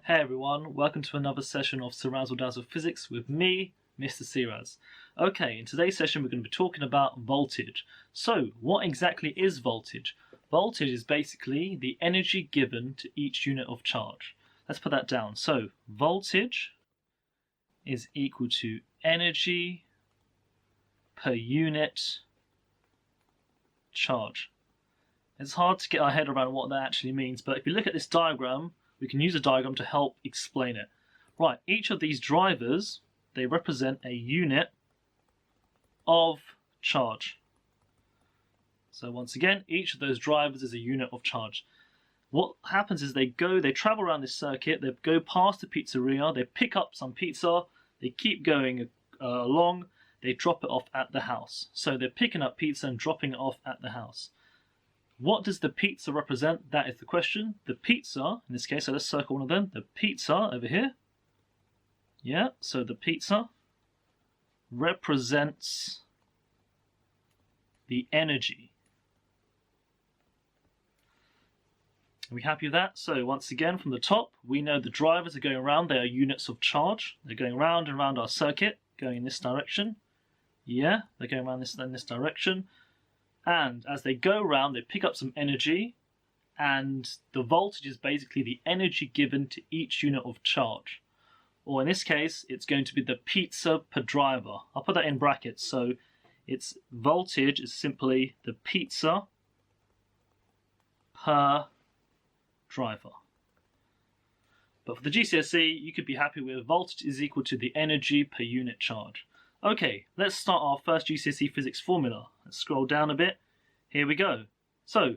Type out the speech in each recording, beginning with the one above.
Hey everyone, welcome to another session of CeerazzleDazzle Physics with me, Mr. Ceeraz. Okay, in today's session we're going to be talking about voltage. So, what exactly is voltage? Voltage is basically the energy given to each unit of charge. Let's put that down. So, voltage is equal to energy per unit charge. It's hard to get our head around what that actually means, but if you look at this diagram, we can use a diagram to help explain it. Right, each of these drivers, they represent a unit of charge. So once again, each of those drivers is a unit of charge. What happens is they travel around this circuit, they go past the pizzeria, they pick up some pizza, they keep going along, they drop it off at the house. So they're picking up pizza and dropping it off at the house. What does the pizza represent? That is the question. The pizza, in this case, so let's circle one of them. The pizza over here. Yeah, so the pizza represents the energy. Are we happy with that? So once again, from the top, we know the drivers are going around. They are units of charge. They're going round and round our circuit, going in this direction. Yeah, they're going around in this direction. And as they go around, they pick up some energy, and the voltage is basically the energy given to each unit of charge. Or in this case, it's going to be the pizza per driver. I'll put that in brackets. So its voltage is simply the pizza per driver. But for the GCSE, you could be happy with voltage is equal to the energy per unit charge. Okay, let's start our first GCSE physics formula. Let's scroll down a bit. Here we go. So,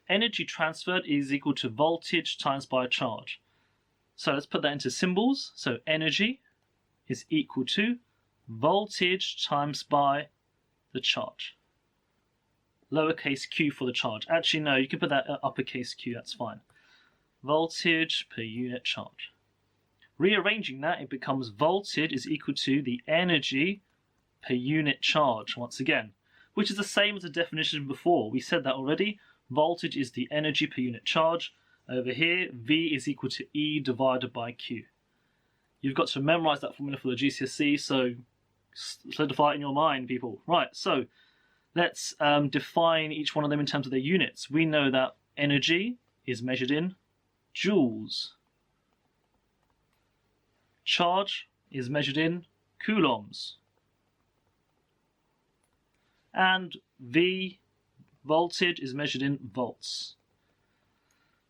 energy transferred is equal to voltage times by charge. So let's put that into symbols. So energy is equal to voltage times by the charge. Lowercase q for the charge. Actually, no, you can put that at uppercase q, that's fine. Voltage per unit charge. Rearranging that, it becomes voltage is equal to the energy per unit charge, once again, which is the same as the definition before. We said that already. Voltage is the energy per unit charge. Over here, V is equal to E divided by Q. You've got to memorize that formula for the GCSE, so solidify it in your mind, people. Right, so let's define each one of them in terms of their units. We know that energy is measured in joules. Charge is measured in coulombs. And V, voltage, is measured in volts.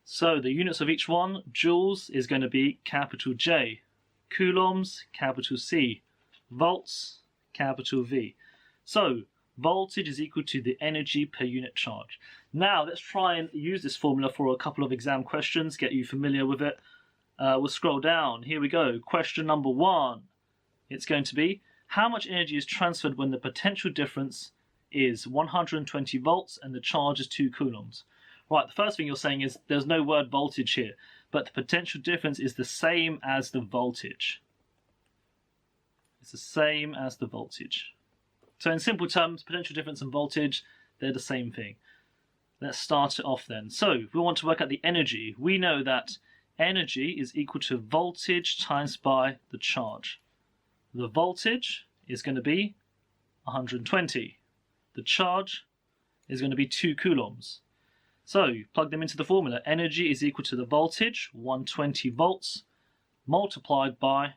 So the units of each one, joules is going to be capital J, coulombs, capital C, volts, capital V. So voltage is equal to the energy per unit charge. Now let's try and use this formula for a couple of exam questions, get you familiar with it. We'll scroll down. Here we go. Question number 1. It's going to be, how much energy is transferred when the potential difference is 120 volts and the charge is 2 coulombs? Right, the first thing you're saying is there's no word voltage here, but the potential difference is the same as the voltage. It's the same as the voltage. So in simple terms, potential difference and voltage, they're the same thing. Let's start it off then. So if we want to work out the energy, we know that energy is equal to voltage times by the charge. The voltage is going to be 120. The charge is going to be 2 coulombs. So you plug them into the formula. Energy is equal to the voltage, 120 volts, multiplied by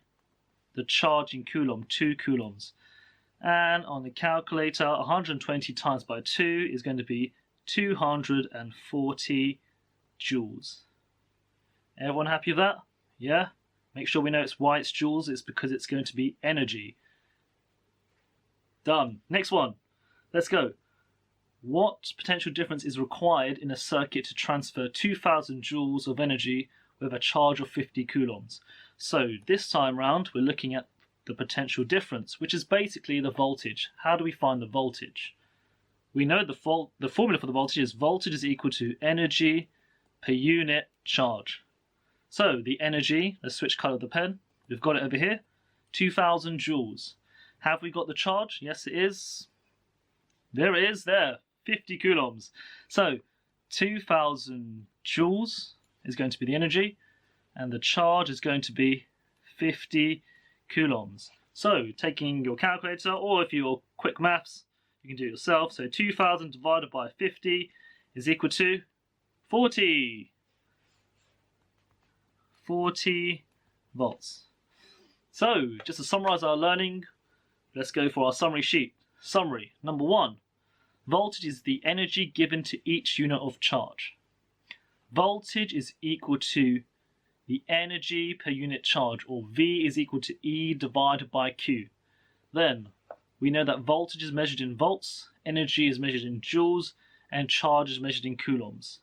the charge in coulomb, 2 coulombs. And on the calculator, 120 times by 2 is going to be 240 joules. Everyone happy with that? Yeah? Make sure we know why it's joules. It's because it's going to be energy. Done. Next one. Let's go. What potential difference is required in a circuit to transfer 2000 joules of energy with a charge of 50 coulombs? So this time round, we're looking at the potential difference, which is basically the voltage. How do we find the voltage? We know the formula for the voltage is equal to energy per unit charge. So the energy, let's switch colour of the pen. We've got it over here, 2000 joules. Have we got the charge? Yes, it is. There it is, there, 50 coulombs. So 2000 joules is going to be the energy. and the charge is going to be 50 coulombs. So taking your calculator, or if you're quick maths, you can do it yourself. So 2000 divided by 50 is equal to 40. 40 volts. So just to summarize our learning, let's go for our summary sheet. Summary number 1. Voltage is the energy given to each unit of charge. Voltage is equal to the energy per unit charge, or V is equal to E divided by Q. Then we know that voltage is measured in volts, energy is measured in joules, and charge is measured in coulombs.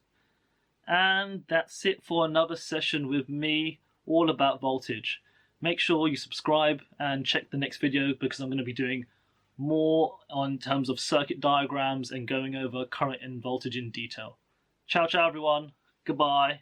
And that's it for another session with me all about voltage. Make sure you subscribe and check the next video, because I'm going to be doing more on terms of circuit diagrams and going over current and voltage in detail. Ciao ciao everyone, goodbye.